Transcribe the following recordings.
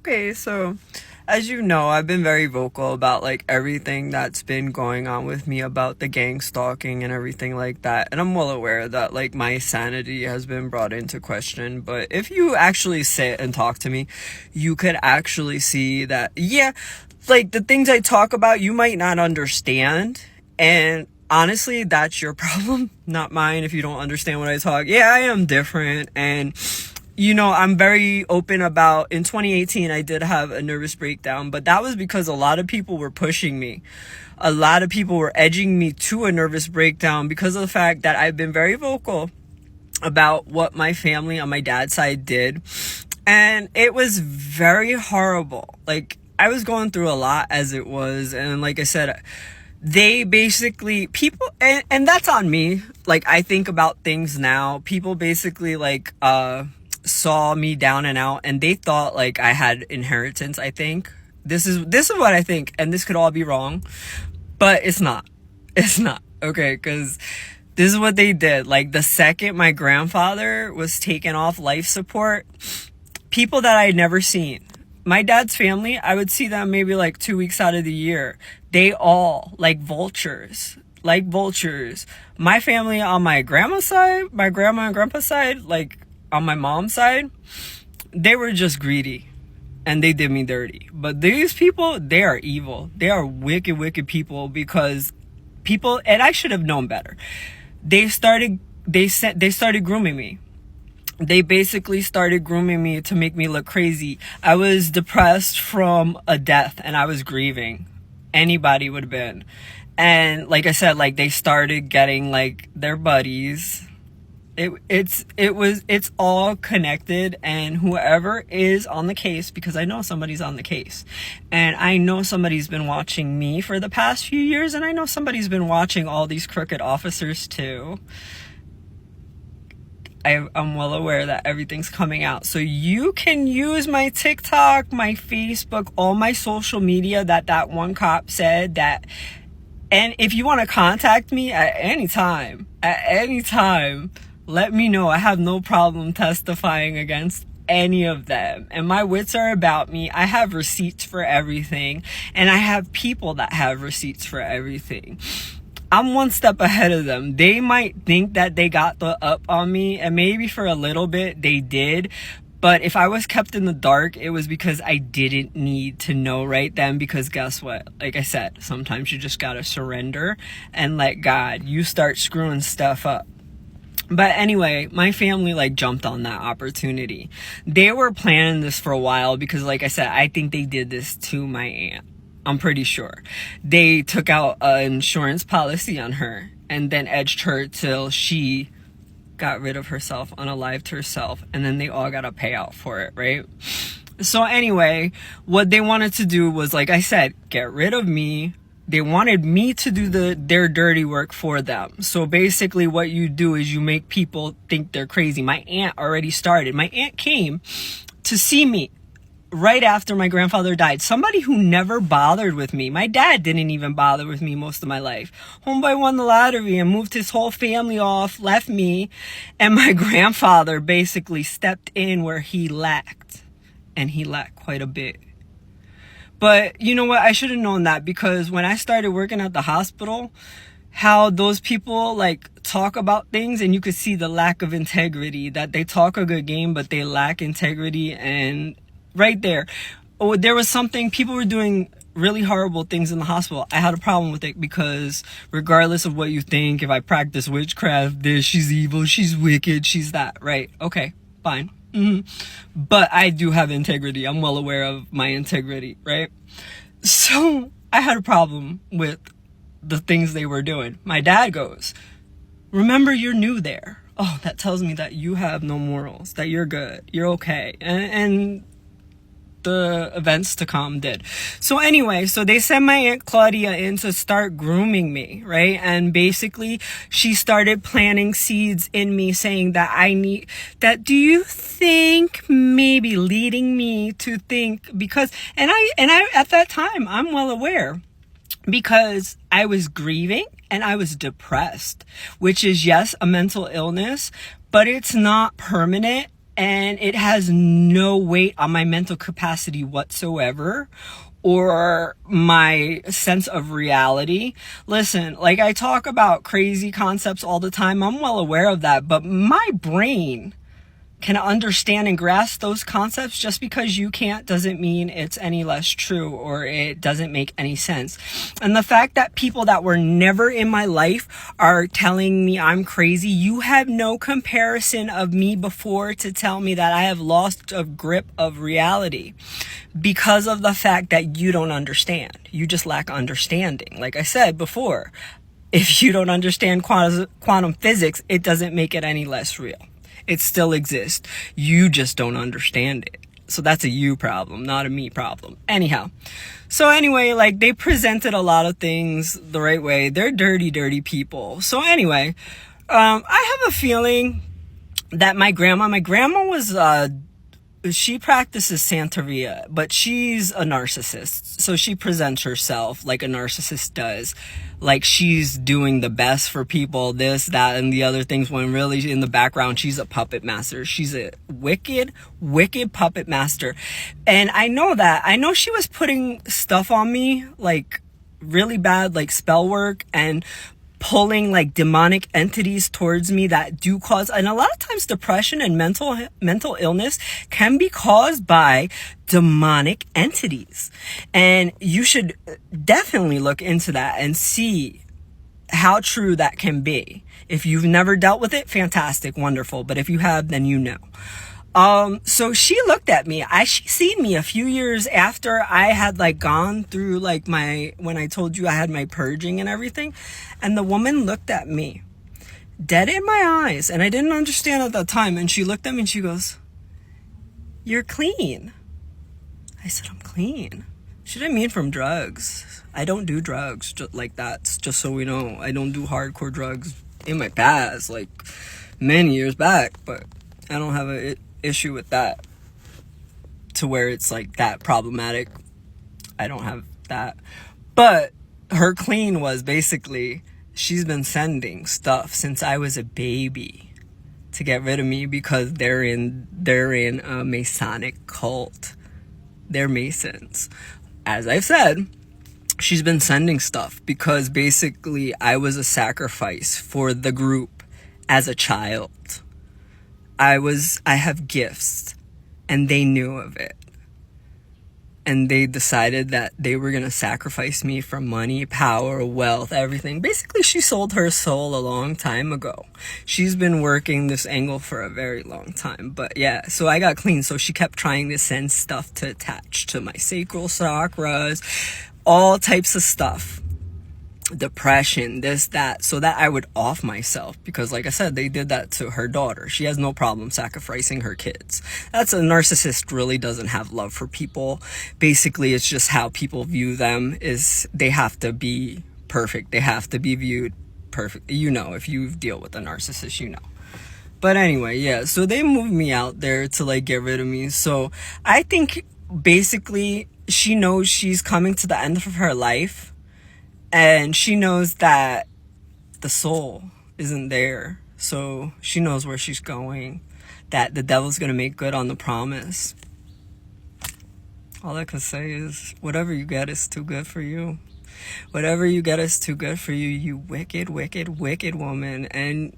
Okay, so as you know, I've been very vocal about like everything that's been going on with me about the gang stalking and everything like that. And I'm well aware that like my sanity has been brought into question. But if you actually sit and talk to me, you could actually see that, yeah, like the things I talk about, you might not understand. And honestly, that's your problem, not mine. If you don't understand what I talk, yeah, I am different. And I'm very open about, in 2018, I did have a nervous breakdown, but that was because a lot of people were pushing me. A lot of people were edging me to a nervous breakdown because of the fact that I've been very vocal about what my family on my dad's side did. And it was very horrible. Like, I was going through a lot as it was. And like I said, they basically, people, and that's on me. Like, I think about things now. People basically saw me down and out, and they thought like I had inheritance. I think this is what I think, and this could all be wrong, but it's not. It's not, okay, because this is what they did. Like, the second my grandfather was taken off life support, people that I'd never seen, my dad's family, I would see them maybe like 2 weeks out of the year. They all like vultures. My family on my grandma's side, my grandma and grandpa's side, like on my mom's side, they were just greedy and they did me dirty. But these people, they are evil. They are wicked people, because people, and I should have known better. They started grooming me. They basically started grooming me to make me look crazy. I was depressed from a death and I was grieving. Anybody would have been. And like I said, like, they started getting like their buddies. It's all connected, and whoever is on the case, because I know somebody's on the case, and I know somebody's been watching me for the past few years, and I know somebody's been watching all these crooked officers too. I'm well aware that everything's coming out. So you can use my TikTok, my Facebook, all my social media that one cop said that. And if you want to contact me at any time, let me know. I have no problem testifying against any of them. And my wits are about me. I have receipts for everything. And I have people that have receipts for everything. I'm one step ahead of them. They might think that they got the up on me, and maybe for a little bit they did. But if I was kept in the dark, it was because I didn't need to know right then. Because guess what? Like I said, sometimes you just gotta surrender and let God. You start screwing stuff up. But anyway, my family like jumped on that opportunity. They were planning this for a while because, like I said, I think they did this to my aunt. I'm pretty sure. They took out an insurance policy on her and then edged her till she got rid of herself, unalived herself, and then they all got a payout for it, right? So anyway, what they wanted to do was, like I said, get rid of me. They wanted me to do their dirty work for them. So basically what you do is you make people think they're crazy. My aunt already started. My aunt came to see me right after my grandfather died. Somebody who never bothered with me. My dad didn't even bother with me most of my life. Homeboy won the lottery and moved his whole family off, left me, and my grandfather basically stepped in where he lacked. And he lacked quite a bit. But you know what? I should have known that, because when I started working at the hospital, how those people like talk about things, and you could see the lack of integrity, that they talk a good game, but they lack integrity. And right there, there was something, people were doing really horrible things in the hospital. I had a problem with it, because regardless of what you think, if I practice witchcraft, this, she's evil, she's wicked, she's that, right? Okay, fine. But I do have integrity. I'm well aware of my integrity, right? So I had a problem with the things they were doing. My dad goes, remember, you're new there. Oh, that tells me that you have no morals, that you're good, you're okay. And the events to come did. So anyway, so they sent my Aunt Claudia in to start grooming me, right? And basically she started planting seeds in me, saying that do you think, maybe leading me to think, because, and I at that time, I'm well aware, because I was grieving and I was depressed, which is, yes, a mental illness, but it's not permanent. and it has no weight on my mental capacity whatsoever or my sense of reality. Listen, like, I talk about crazy concepts all the time. I'm well aware of that, but my brain can understand and grasp those concepts. Just because you can't doesn't mean it's any less true or it doesn't make any sense. And the fact that people that were never in my life are telling me I'm crazy, you have no comparison of me before to tell me that I have lost a grip of reality because of the fact that you don't understand. You just lack understanding. Like I said before, if you don't understand quantum physics, it doesn't make it any less real. It still exists. You just don't understand it. So that's a you problem, not a me problem. Anyhow. So anyway, like, they presented a lot of things the right way. They're dirty, dirty people. So anyway, I have a feeling that my grandma was, she practices Santeria, but she's a narcissist. So she presents herself like a narcissist does. Like she's doing the best for people, this, that, and the other things, when really in the background, she's a puppet master. She's a wicked, wicked puppet master. And I know that. I know she was putting stuff on me, like really bad, like spell work, and pulling like demonic entities towards me that do cause, and a lot of times depression and mental illness can be caused by demonic entities. And you should definitely look into that and see how true that can be. If you've never dealt with it, fantastic, wonderful. But if you have, then you know. So she looked at me. She seen me a few years after I had like gone through like when I told you I had my purging and everything. And the woman looked at me dead in my eyes. And I didn't understand at that time. And she looked at me and she goes, "You're clean." I said, "I'm clean." She didn't mean from drugs. I don't do drugs like that. Just so we know, I don't do hardcore drugs in my past, like many years back, but I don't have a issue with that to where it's like that problematic. I don't have that. But her clean was basically, she's been sending stuff since I was a baby to get rid of me because they're in a Masonic cult. They're Masons. As I've said, she's been sending stuff because basically I was a sacrifice for the group as a child. I have gifts, and they knew of it. And they decided that they were going to sacrifice me for money, power, wealth, everything. Basically, she sold her soul a long time ago. She's been working this angle for a very long time. But yeah, so I got clean. So she kept trying to send stuff to attach to my sacral chakras, all types of stuff. Depression, this, that, so that I would off myself, because like I said, they did that to her daughter. She has no problem sacrificing her kids. That's a narcissist, really doesn't have love for people. Basically, it's just how people view them is they have to be perfect. They have to be viewed perfect. You know, if you deal with a narcissist, you know. But anyway, yeah, so they moved me out there to like get rid of me. So I think basically she knows she's coming to the end of her life. And she knows that the soul isn't there. So she knows where she's going. That the devil's going to make good on the promise. All I can say is, whatever you get is too good for you. Whatever you get is too good for you, you wicked, wicked, wicked woman. And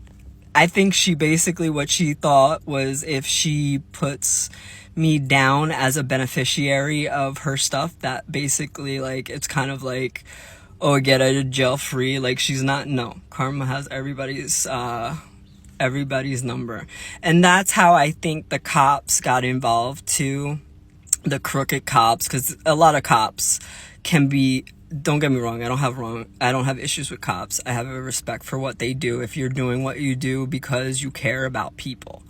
I think she basically, what she thought was, if she puts me down as a beneficiary of her stuff, that basically, like, it's kind of like, oh, get out of jail free. Like, she's not. No, karma has everybody's number. And that's how I think the cops got involved too, the crooked cops, because a lot of cops can be, don't get me wrong, I don't have issues with cops. I have a respect for what they do if you're doing what you do because you care about people.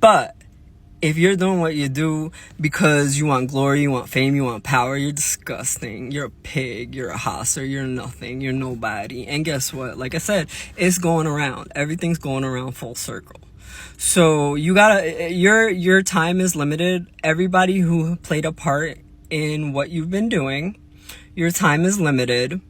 But if you're doing what you do because you want glory, you want fame, you want power, you're disgusting. You're a pig. You're a hosser. You're nothing. You're nobody. And guess what? Like I said, it's going around. Everything's going around full circle. So you gotta, your time is limited. Everybody who played a part in what you've been doing, your time is limited,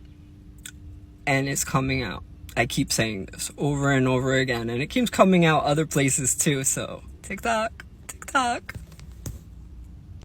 and it's coming out. I keep saying this over and over again, and it keeps coming out other places too. So TikTok. TikTok.